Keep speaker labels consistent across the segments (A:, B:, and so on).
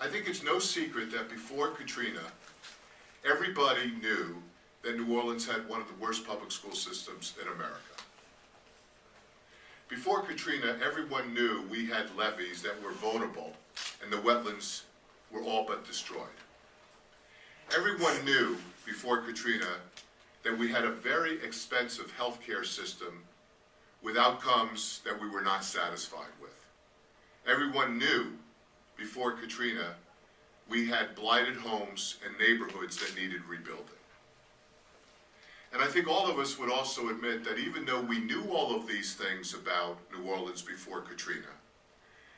A: I think it's no secret that before Katrina, everybody knew that New Orleans had one of the worst public school systems in America. Before Katrina, everyone knew we had levees that were vulnerable and the wetlands were all but destroyed. Everyone knew before Katrina that we had a very expensive healthcare system with outcomes that we were not satisfied with. Everyone knew before Katrina we had blighted homes and neighborhoods that needed rebuilding. And I think all of us would also admit that even though we knew all of these things about New Orleans before Katrina,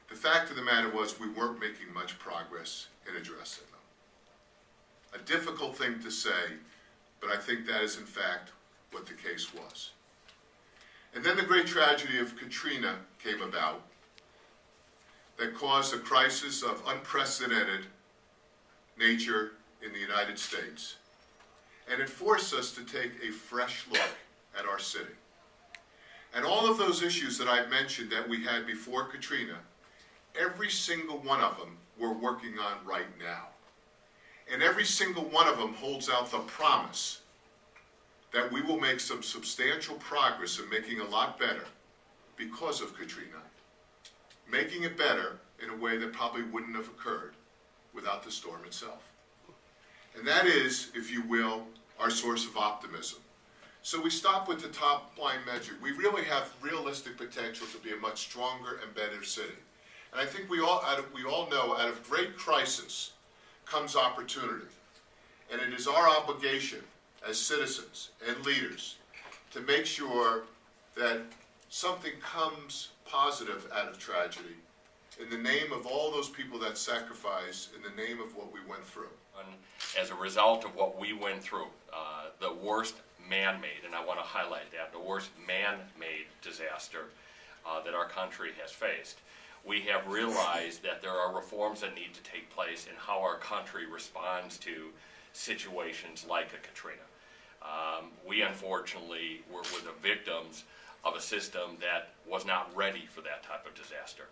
A: the fact of the matter was we weren't making much progress in addressing them. A difficult thing to say, but I think that is in fact what the case was. And then the great tragedy of Katrina came about that caused a crisis of unprecedented nature in the United States. And it forced us to take a fresh look at our city. And all of those issues that I mentioned that we had before Katrina, every single one of them we're working on right now. And every single one of them holds out the promise that we will make some substantial progress in making a lot better because of Katrina. Making it better in a way that probably wouldn't have occurred without the storm itself. And that is, if you will, our source of optimism. So we stop with the top line measure. We really have realistic potential to be a much stronger and better city. And I think we all know out of great crisis comes opportunity. And it is our obligation as citizens and leaders to make sure that something comes positive out of tragedy in the name of all those people that sacrificed, in the name of what we went through.
B: As a result of what we went through, the worst man-made, and I want to highlight that, the worst man-made disaster that our country has faced, we have realized that there are reforms that need to take place in how our country responds to situations like a Katrina. We unfortunately were the victims of a system that was not ready for that type of disaster.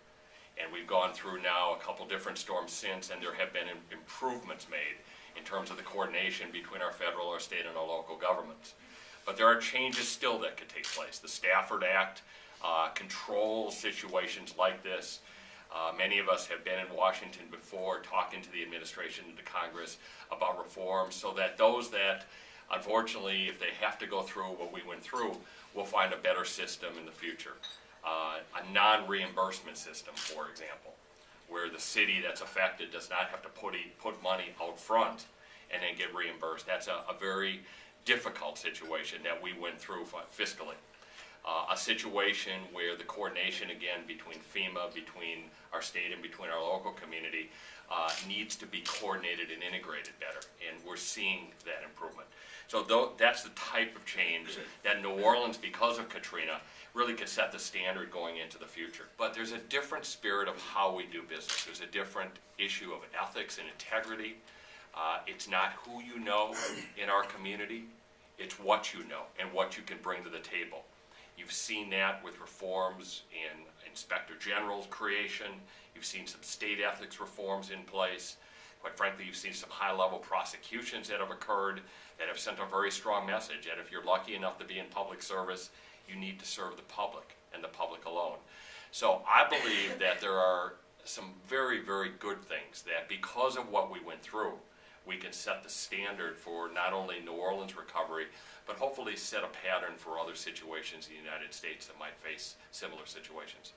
B: And we've gone through now a couple different storms since, and there have been improvements made in terms of the coordination between our federal, our state, and our local governments. But there are changes still that could take place. The Stafford Act controls situations like this. Many of us have been in Washington before talking to the administration and to Congress about reforms so that those that, unfortunately, if they have to go through what we went through, will find a better system in the future. A non-reimbursement system, for example, where the city that's affected does not have to put money out front and then get reimbursed. That's a very difficult situation that we went through fiscally. A situation where the coordination, again, between FEMA, between our state, and between our local community needs to be coordinated and integrated better, and we're seeing that improvement. So that's the type of change that New Orleans, because of Katrina, really could set the standard going into the future. But there's a different spirit of how we do business. There's a different issue of ethics and integrity. It's not who you know in our community, it's what you know and what you can bring to the table. You've seen that with reforms in Inspector General's creation. You've seen some state ethics reforms in place. Quite frankly, you've seen some high-level prosecutions that have occurred that have sent a very strong message that if you're lucky enough to be in public service, you need to serve the public and the public alone. So I believe that there are some very, very good things that because of what we went through, we can set the standard for not only New Orleans recovery, but hopefully set a pattern for other situations in the United States that might face similar situations.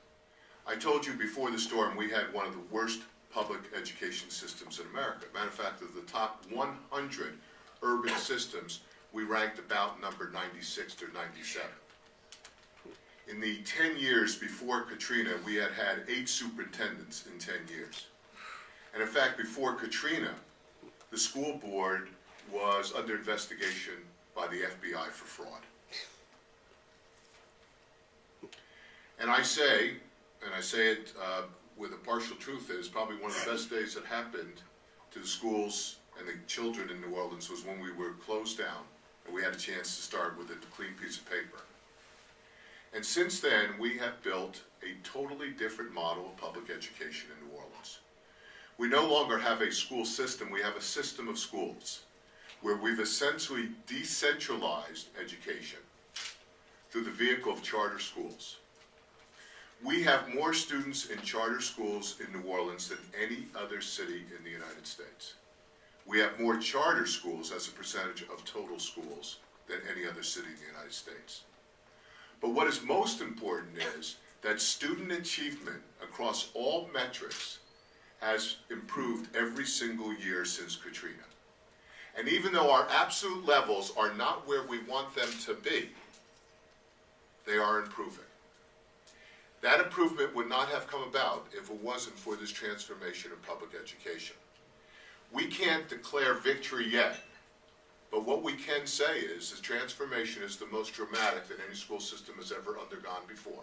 A: I told you before the storm we had one of the worst public education systems in America. Matter of fact, of the top 100 urban systems, we ranked about number 96 or 97. In the 10 years before Katrina, we had 8 superintendents in 10 years. And in fact, before Katrina, the school board was under investigation by the FBI for fraud. And I say it with a partial truth, is probably one of the best days that happened to the schools and the children in New Orleans was when we were closed down and we had a chance to start with a clean piece of paper. And since then, we have built a totally different model of public education in New Orleans. We no longer have a school system, we have a system of schools where we've essentially decentralized education through the vehicle of charter schools. We have more students in charter schools in New Orleans than any other city in the United States. We have more charter schools as a percentage of total schools than any other city in the United States. But what is most important is that student achievement across all metrics has improved every single year since Katrina. And even though our absolute levels are not where we want them to be, they are improving. That improvement would not have come about if it wasn't for this transformation of public education. We can't declare victory yet, but what we can say is the transformation is the most dramatic that any school system has ever undergone before.